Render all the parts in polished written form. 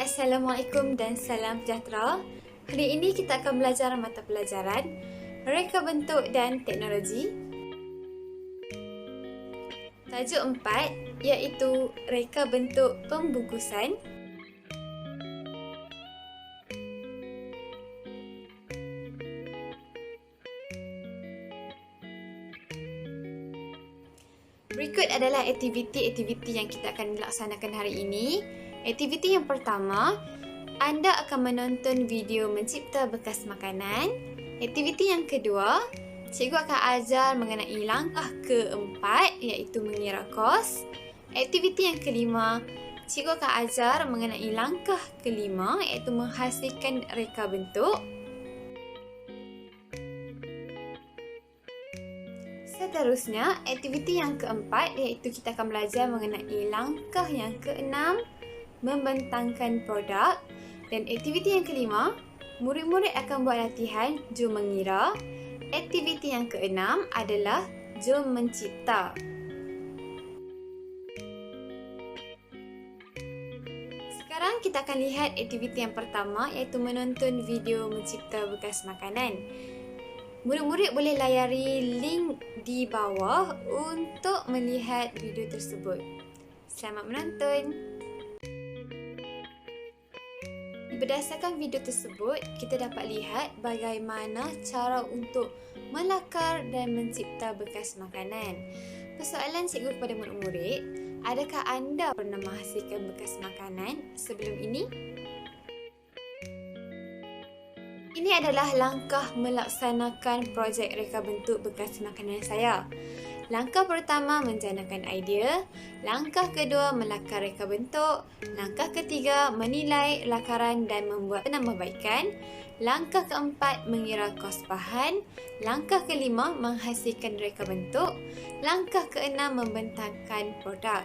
Assalamualaikum dan salam sejahtera. Hari ini kita akan belajar mata pelajaran Reka Bentuk dan Teknologi. Tajuk 4 iaitu Reka Bentuk Pembungkusan. Berikut adalah aktiviti-aktiviti yang kita akan laksanakan hari ini. Aktiviti yang pertama, anda akan menonton video mencipta bekas makanan. Aktiviti yang kedua, cikgu akan ajar mengenai langkah keempat iaitu mengira kos. Aktiviti yang kelima, cikgu akan ajar mengenai langkah kelima iaitu menghasilkan reka bentuk. Seterusnya, aktiviti yang keempat iaitu kita akan belajar mengenai langkah yang keenam, membentangkan produk. Dan aktiviti yang kelima, murid-murid akan buat latihan jom mengira. Aktiviti yang keenam adalah jom mencipta. Sekarang kita akan lihat aktiviti yang pertama iaitu menonton video mencipta bekas makanan. Murid-murid boleh layari link di bawah untuk melihat video tersebut. Selamat menonton! Berdasarkan video tersebut, kita dapat lihat bagaimana cara untuk melakar dan mencipta bekas makanan. Persoalan cikgu kepada murid-murid, adakah anda pernah menghasilkan bekas makanan sebelum ini? Ini adalah langkah melaksanakan projek reka bentuk bekas makanan saya. Langkah pertama, menjanakan idea. Langkah kedua, melakar reka bentuk. Langkah ketiga, menilai lakaran dan membuat penambahbaikan. Langkah keempat, mengira kos bahan. Langkah kelima, menghasilkan reka bentuk. Langkah keenam, membentangkan produk.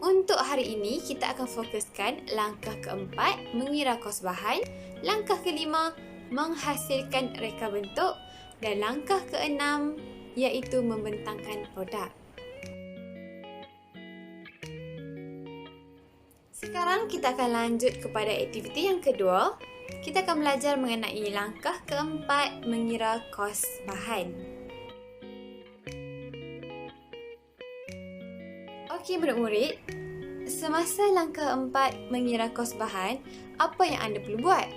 Untuk hari ini, kita akan fokuskan langkah keempat, mengira kos bahan. Langkah kelima, menghasilkan reka bentuk. Dan langkah keenam, iaitu membentangkan produk. Sekarang kita akan lanjut kepada aktiviti yang kedua. Kita akan belajar mengenai langkah keempat, mengira kos bahan. Okey murid-murid, semasa langkah keempat, mengira kos bahan, apa yang anda perlu buat?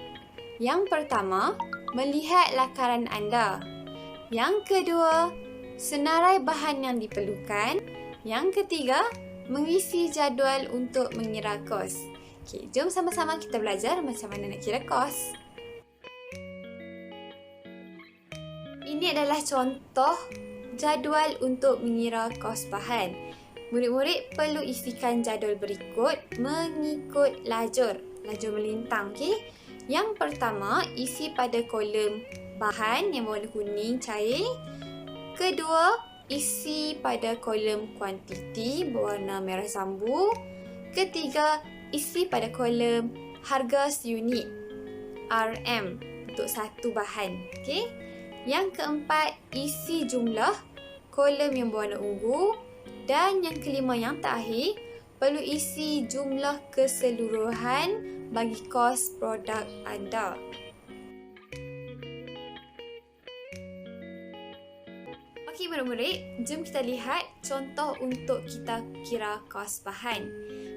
Yang pertama, melihat lakaran anda. Yang kedua, senarai bahan yang diperlukan. Yang ketiga, mengisi jadual untuk mengira kos. Okey, jom sama-sama kita belajar macam mana nak kira kos. Ini adalah contoh jadual untuk mengira kos bahan. Murid-murid perlu isikan jadual berikut mengikut lajur melintang. Okey. Yang pertama, isi pada kolom bahan yang berwarna kuning cair. Kedua, isi pada kolom kuantiti berwarna merah zambu. Ketiga, isi pada kolom harga seunit RM untuk satu bahan. Okey. Yang keempat, isi jumlah kolom yang berwarna ungu. Dan yang kelima yang terakhir, perlu isi jumlah keseluruhan bagi kos produk anda. Okey murid-murid, jom kita lihat contoh untuk kita kira kos bahan.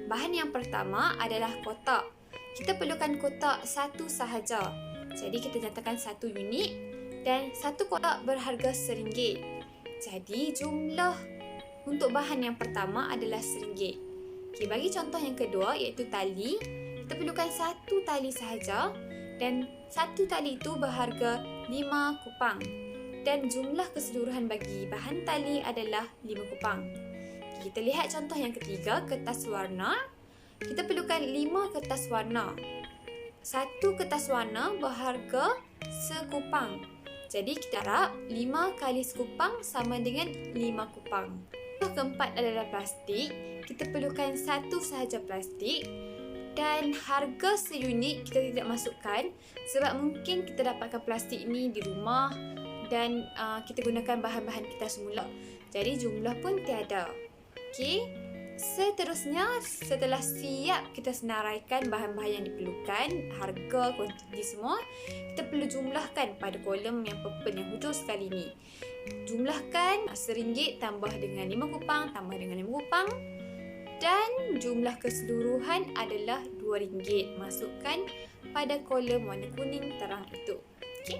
Bahan yang pertama adalah kotak. Kita perlukan kotak satu sahaja. Jadi kita nyatakan satu unit dan satu kotak berharga RM1. Jadi jumlah untuk bahan yang pertama adalah RM1. Okey, bagi contoh yang kedua iaitu tali. Kita perlukan satu tali sahaja dan satu tali itu berharga 5 kupang. Dan jumlah keseluruhan bagi bahan tali adalah 5 kupang. Kita lihat contoh yang ketiga, kertas warna. Kita perlukan 5 kertas warna. Satu kertas warna berharga sekupang. Jadi kita harap 5 kali sekupang sama dengan 5 kupang. Yang keempat adalah plastik. Kita perlukan satu sahaja plastik. Dan harga seunit kita tidak masukkan sebab mungkin kita dapatkan plastik ini di rumah dan kita gunakan bahan-bahan kita semula. Jadi jumlah pun tiada. Okey. Seterusnya, setelah siap kita senaraikan bahan-bahan yang diperlukan, harga, kuantiti semua, kita perlu jumlahkan pada kolom yang purple yang hujung sekali ni. Jumlahkan RM1 tambah dengan 5 kupang tambah dengan 5 kupang dan jumlah keseluruhan adalah RM2. Masukkan pada kolom warna kuning terang itu. Okey?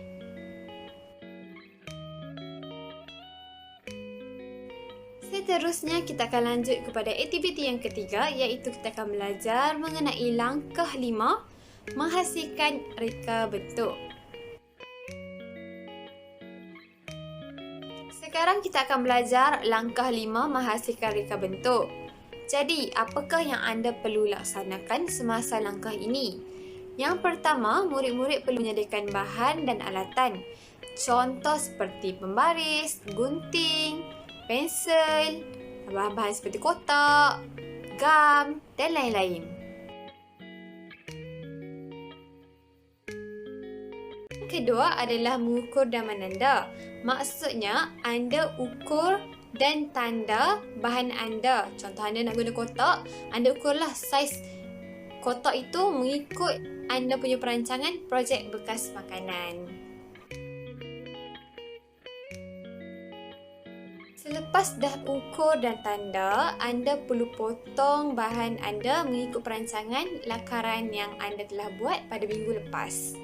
Seterusnya kita akan lanjut kepada aktiviti yang ketiga, iaitu kita akan belajar mengenai langkah 5 menghasilkan reka bentuk. Sekarang kita akan belajar langkah 5 menghasilkan reka bentuk. Jadi, apakah yang anda perlu laksanakan semasa langkah ini? Yang pertama, murid-murid perlu menyediakan bahan dan alatan. Contoh seperti pembaris, gunting, pensel, bahan-bahan seperti kotak, gam dan lain-lain. Kedua adalah mengukur dan menanda. Maksudnya, anda ukur dan tanda bahan anda. Contoh anda nak guna kotak, anda ukurlah saiz kotak itu mengikut anda punya perancangan projek bekas makanan. Selepas dah ukur dan tanda, anda perlu potong bahan anda mengikut perancangan lakaran yang anda telah buat pada minggu lepas.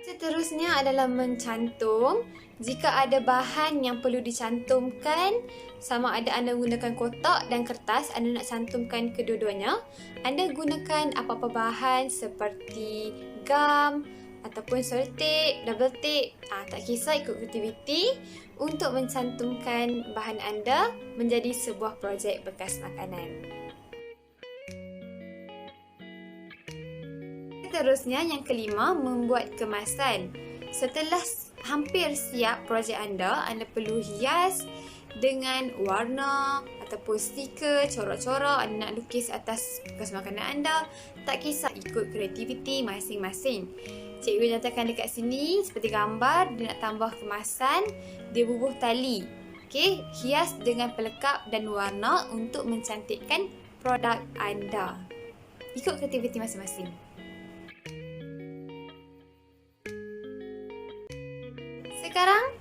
Seterusnya adalah mencantum. Jika ada bahan yang perlu dicantumkan, sama ada anda menggunakan kotak dan kertas, anda nak cantumkan kedua-duanya, anda gunakan apa-apa bahan seperti gam ataupun selotip, double tape, tak kisah, ikut aktiviti untuk mencantumkan bahan anda menjadi sebuah projek bekas makanan. Seterusnya, yang kelima, membuat kemasan. Setelah hampir siap projek anda perlu hias dengan warna ataupun stiker, corak-corak anda nak lukis atas bekas makanan anda. Tak kisah, ikut kreativiti masing-masing. Cikgu nyatakan dekat sini seperti gambar, dia nak tambah kemasan, dia bubuh tali. Okey, hias dengan pelekap dan warna untuk mencantikkan produk anda. Ikut kreativiti masing-masing. Sekarang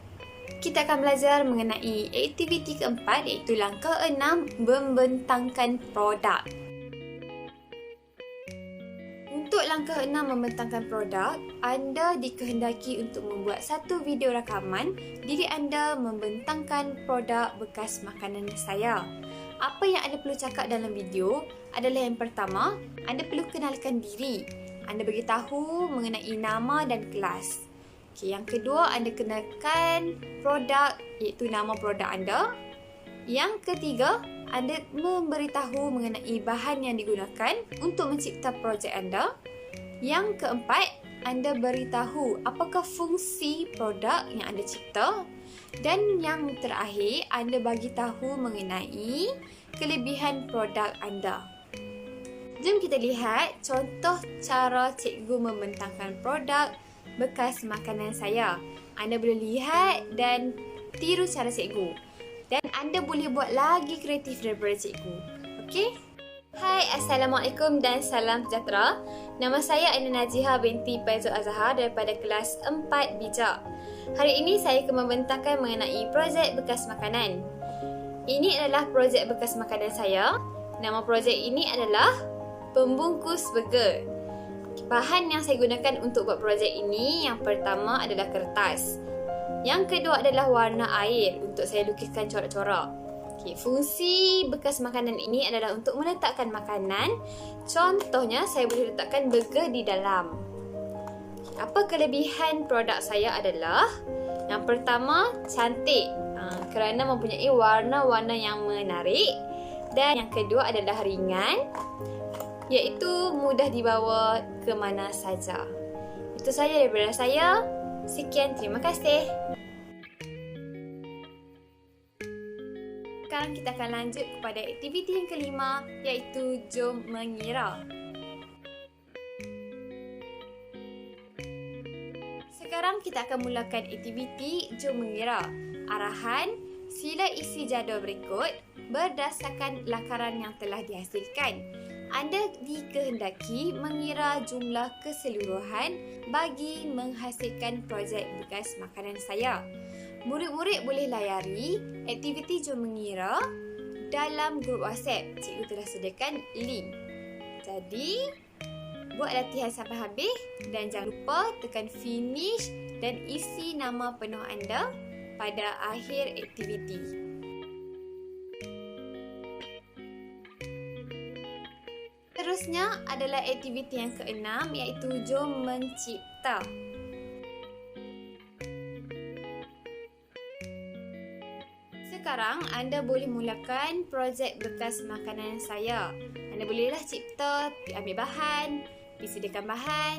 kita akan belajar mengenai aktiviti keempat, iaitu langkah 6, membentangkan produk. Untuk langkah 6 membentangkan produk, anda dikehendaki untuk membuat satu video rakaman diri anda membentangkan produk bekas makanan saya. Apa yang anda perlu cakap dalam video adalah yang pertama, anda perlu kenalkan diri. Anda beritahu mengenai nama dan kelas. Okay, yang kedua, anda kenalkan produk, iaitu nama produk anda. Yang ketiga, anda memberitahu mengenai bahan yang digunakan untuk mencipta projek anda. Yang keempat, anda beritahu apakah fungsi produk yang anda cipta. Dan yang terakhir, anda bagi tahu mengenai kelebihan produk anda. Jom kita lihat contoh cara cikgu membentangkan produk bekas makanan saya. Anda boleh lihat dan tiru cara cikgu. Dan anda boleh buat lagi kreatif daripada cikgu. Okey? Hai, Assalamualaikum dan salam sejahtera. Nama saya Aina Najiha binti Faizul Azhar daripada kelas 4 Bijak. Hari ini saya akan membentangkan mengenai projek bekas makanan. Ini adalah projek bekas makanan saya. Nama projek ini adalah pembungkus burger. Bahan yang saya gunakan untuk buat projek ini, yang pertama adalah kertas. Yang kedua adalah warna air untuk saya lukiskan corak-corak. Okay, fungsi bekas makanan ini adalah untuk meletakkan makanan. Contohnya, saya boleh letakkan burger di dalam. Okay, apa kelebihan produk saya adalah, yang pertama, cantik kerana mempunyai warna-warna yang menarik. Dan yang kedua adalah ringan, iaitu mudah dibawa ke mana saja. Itu saja daripada saya. Sekian, terima kasih. Sekarang kita akan lanjut kepada aktiviti yang kelima, iaitu jom mengira. Sekarang kita akan mulakan aktiviti jom mengira. Arahan, Sila isi jadual berikut berdasarkan lakaran yang telah dihasilkan. Anda dikehendaki mengira jumlah keseluruhan bagi menghasilkan projek bekas makanan saya. Murid-murid boleh layari aktiviti Jom Mengira dalam grup WhatsApp. Cikgu telah sediakan link. Jadi, buat latihan sampai habis dan jangan lupa tekan finish dan isi nama penuh anda pada akhir aktiviti. Seterusnya adalah aktiviti yang keenam, iaitu Jom Mencipta. Sekarang anda boleh mulakan projek bekas makanan saya. Anda bolehlah cipta, ambil bahan, disediakan bahan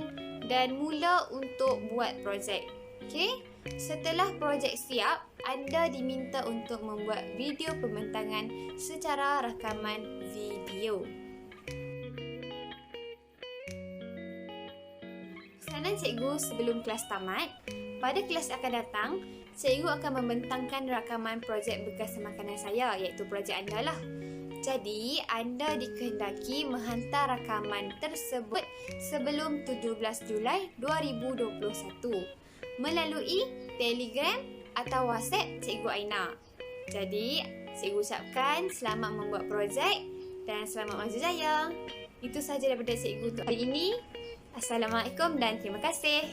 dan mula untuk buat projek. Okey? Setelah projek siap, anda diminta untuk membuat video pembentangan secara rakaman video. Pesanan cikgu sebelum kelas tamat, pada kelas akan datang, cikgu akan membentangkan rakaman projek bekas makanan saya, iaitu projek anda lah. Jadi, anda dikehendaki menghantar rakaman tersebut sebelum 17 Julai 2021 melalui Telegram atau WhatsApp Cikgu Aina. Jadi, cikgu ucapkan selamat membuat projek dan selamat maju jaya. Itu sahaja daripada cikgu untuk hari ini. Assalamualaikum dan terima kasih.